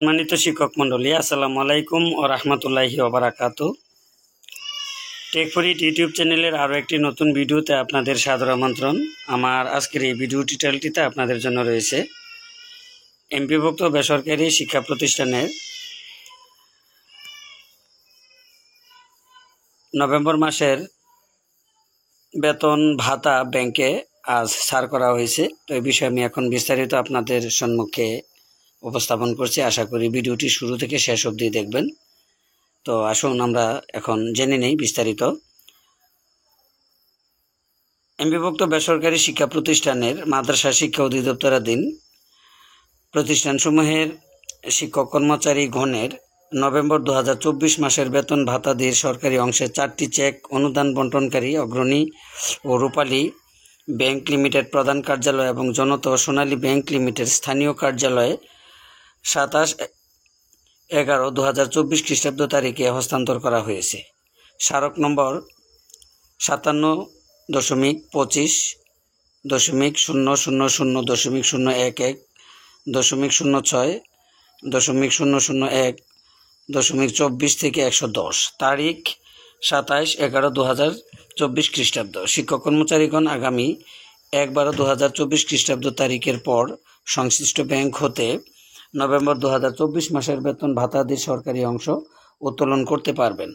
সম্মানিত শিক্ষক মণ্ডলী, আসসালামু আলাইকুম ও রহমতুল্লাহি ওয়া বারাকাতুহু। টেকফরিট ইউটিউব চ্যানেলের আরও একটি নতুন ভিডিওতে আপনাদের সাদর আমন্ত্রণ। আমার আজকের এই ভিডিও টিউটোরিয়ালটিতে আপনাদের জন্য রয়েছে এমপিভুক্ত বেসরকারি শিক্ষা প্রতিষ্ঠানের নভেম্বর মাসের বেতন ভাতা ব্যাংকে আজ ছাড় করা হয়েছে। তো এই বিষয়ে আমি এখন বিস্তারিত আপনাদের সম্মুখে উপস্থাপন করছি। আশা করি ভিডিওটি শুরু থেকে শেষ অবধি দেখবেন। তো আসুন আমরা এখন জেনে নেই বিস্তারিত। এমপিভুক্ত বেসরকারি শিক্ষা প্রতিষ্ঠানের মাদ্রাসা শিক্ষা অধিদপ্তরাধীন প্রতিষ্ঠানসমূহের শিক্ষক কর্মচারী গণের নভেম্বর 2024 মাসের বেতন ভাতাদির সরকারি অংশে 4টি চেক অনুদান বন্টনকারী অগ্রণী ও রূপালী ব্যাংক লিমিটেড প্রধান কার্যালয় এবং জনতা ও সোনালী ব্যাংক লিমিটেড স্থানীয় কার্যালয়ে 27/11/2024 খ্রিস্টাব্দ তারিখে হস্তান্তর করা হয়েছে। স্মারক নম্বর 57.0.00.006.001.001.24 থেকে 110, তারিখ 27/11/2024 খ্রিস্টাব্দ। শিক্ষক কর্মচারীগণ আগামী 1/12/2024 খ্রিস্টাব্দ তারিখের পর সংশ্লিষ্ট ব্যাংক হতে নভেম্বর 2024 মাসের বেতন ভাতাদির সরকারি অংশ উত্তোলন করতে পারবেন।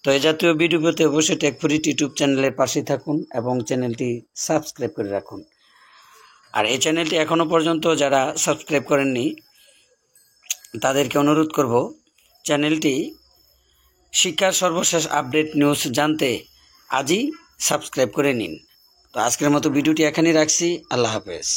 তো এই জাতীয় ভিডিও পেতে অবশ্যই টেকফরিট ইউটিউব চ্যানেলের পাশে থাকুন এবং চ্যানেলটি সাবস্ক্রাইব করে রাখুন। আর এই চ্যানেলটি এখনও পর্যন্ত যারা সাবস্ক্রাইব করেননি তাদেরকে অনুরোধ করব, চ্যানেলটি শিক্ষার সর্বশেষ আপডেট নিউজ জানতে আজই সাবস্ক্রাইব করে নিন। তো আজকের মতো ভিডিওটি এখানেই রাখছি। আল্লাহ হাফেজ।